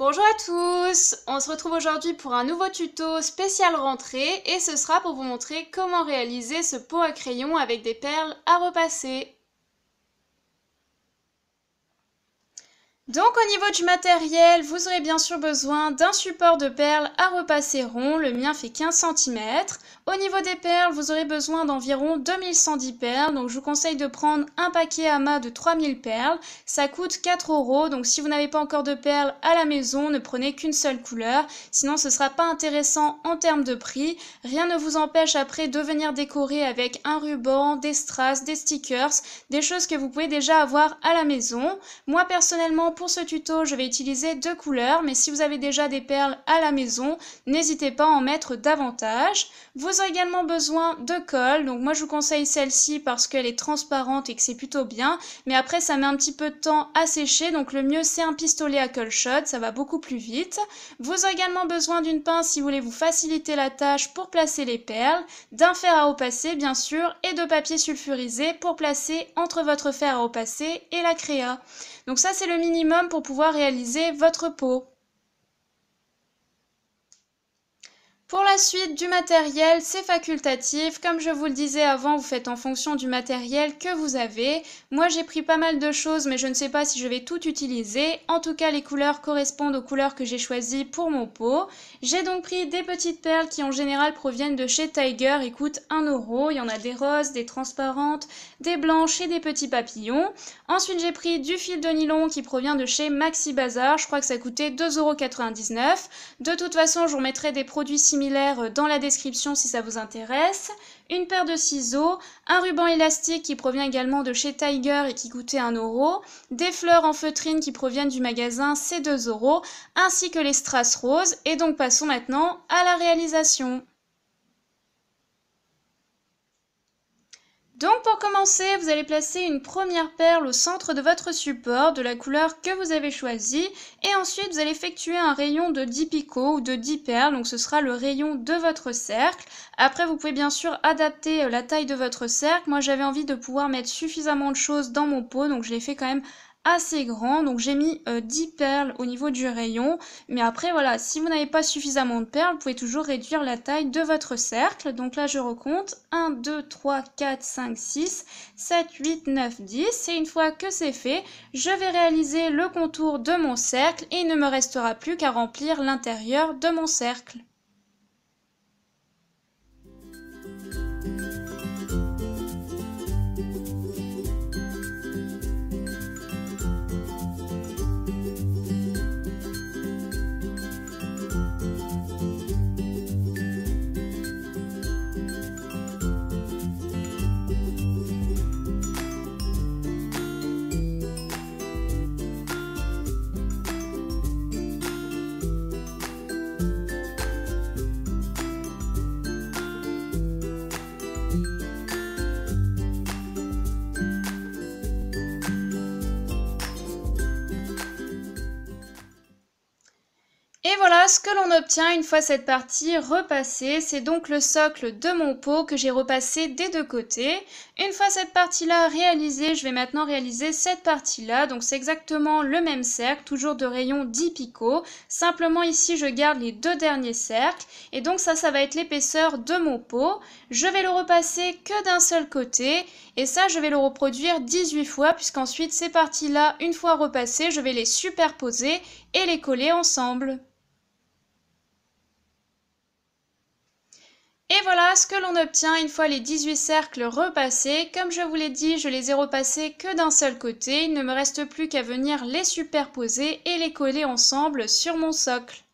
Bonjour à tous, on se retrouve aujourd'hui pour un nouveau tuto spécial rentrée et ce sera pour vous montrer comment réaliser ce pot à crayon avec des perles à repasser. Donc au niveau du matériel, vous aurez bien sûr besoin d'un support de perles à repasser rond, le mien fait 15 cm. Au niveau des perles, vous aurez besoin d'environ 2110 perles, donc je vous conseille de prendre un paquet à mât de 3000 perles. Ça coûte 4 €, donc si vous n'avez pas encore de perles à la maison, ne prenez qu'une seule couleur, sinon ce ne sera pas intéressant en termes de prix. Rien ne vous empêche après de venir décorer avec un ruban, des strass, des stickers, des choses que vous pouvez déjà avoir à la maison. Moi personnellement, pour ce tuto, je vais utiliser deux couleurs, mais si vous avez déjà des perles à la maison, n'hésitez pas à en mettre davantage. Vous aurez également besoin de colle, donc moi je vous conseille celle-ci parce qu'elle est transparente et que c'est plutôt bien, mais après ça met un petit peu de temps à sécher, donc le mieux c'est un pistolet à colle chaude, ça va beaucoup plus vite. Vous aurez également besoin d'une pince si vous voulez vous faciliter la tâche pour placer les perles, d'un fer à repasser bien sûr, et de papier sulfurisé pour placer entre votre fer à repasser et la créa. Donc ça c'est le minimum pour pouvoir réaliser votre pot. Pour la suite du matériel, c'est facultatif. Comme je vous le disais avant, vous faites en fonction du matériel que vous avez. Moi, j'ai pris pas mal de choses, mais je ne sais pas si je vais tout utiliser. En tout cas, les couleurs correspondent aux couleurs que j'ai choisies pour mon pot. J'ai donc pris des petites perles qui en général proviennent de chez Tiger et coûtent 1 €. Il y en a des roses, des transparentes, des blanches et des petits papillons. Ensuite, j'ai pris du fil de nylon qui provient de chez Maxi Bazar. Je crois que ça coûtait 2,99 €. De toute façon, je vous remettrai des produits similaires dans la description si ça vous intéresse, une paire de ciseaux, un ruban élastique qui provient également de chez Tiger et qui coûtait 1 €, des fleurs en feutrine qui proviennent du magasin, c'est 2 €, ainsi que les strass roses. Et donc passons maintenant à la réalisation. Donc pour commencer, vous allez placer une première perle au centre de votre support de la couleur que vous avez choisie et ensuite vous allez effectuer un rayon de 10 picots ou de 10 perles, donc ce sera le rayon de votre cercle. Après vous pouvez bien sûr adapter la taille de votre cercle. Moi j'avais envie de pouvoir mettre suffisamment de choses dans mon pot, donc je l'ai fait quand même assez grand, donc j'ai mis 10 perles au niveau du rayon, mais après voilà, si vous n'avez pas suffisamment de perles, vous pouvez toujours réduire la taille de votre cercle. Donc là je recompte 1, 2, 3, 4, 5, 6, 7, 8, 9, 10, et une fois que c'est fait, je vais réaliser le contour de mon cercle et il ne me restera plus qu'à remplir l'intérieur de mon cercle. Et voilà ce que l'on obtient une fois cette partie repassée. C'est donc le socle de mon pot que j'ai repassé des deux côtés. Une fois cette partie-là réalisée, je vais maintenant réaliser cette partie-là. Donc c'est exactement le même cercle, toujours de rayon 10 picots. Simplement ici, je garde les deux derniers cercles. Et donc ça va être l'épaisseur de mon pot. Je vais le repasser que d'un seul côté. Et ça, je vais le reproduire 18 fois, puisqu'ensuite ces parties-là, une fois repassées, je vais les superposer et les coller ensemble. Et voilà ce que l'on obtient une fois les 18 cercles repassés. Comme je vous l'ai dit, je les ai repassés que d'un seul côté. Il ne me reste plus qu'à venir les superposer et les coller ensemble sur mon socle.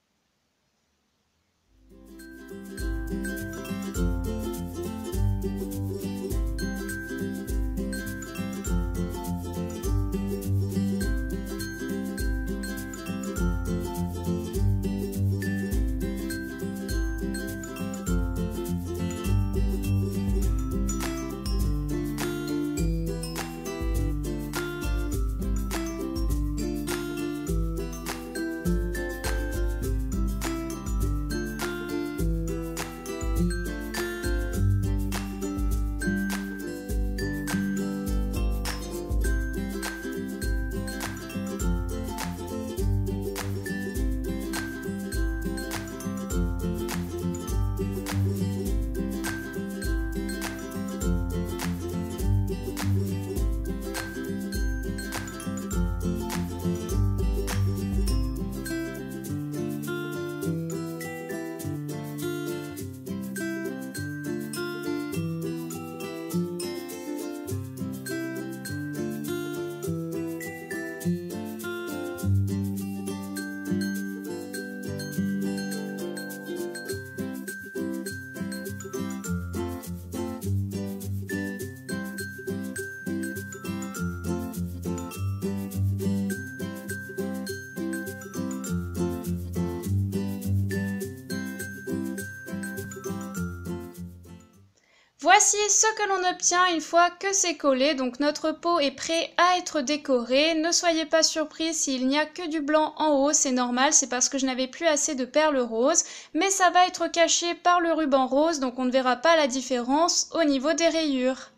Voici ce que l'on obtient une fois que c'est collé, donc notre pot est prêt à être décoré. Ne soyez pas surpris s'il n'y a que du blanc en haut, c'est normal, c'est parce que je n'avais plus assez de perles roses, mais ça va être caché par le ruban rose, donc on ne verra pas la différence au niveau des rayures.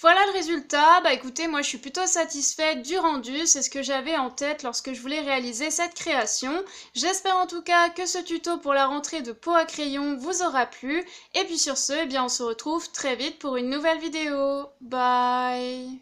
Voilà le résultat, bah écoutez, moi je suis plutôt satisfaite du rendu, c'est ce que j'avais en tête lorsque je voulais réaliser cette création. J'espère en tout cas que ce tuto pour la rentrée de pot à crayon vous aura plu. Et puis sur ce, eh bien on se retrouve très vite pour une nouvelle vidéo. Bye!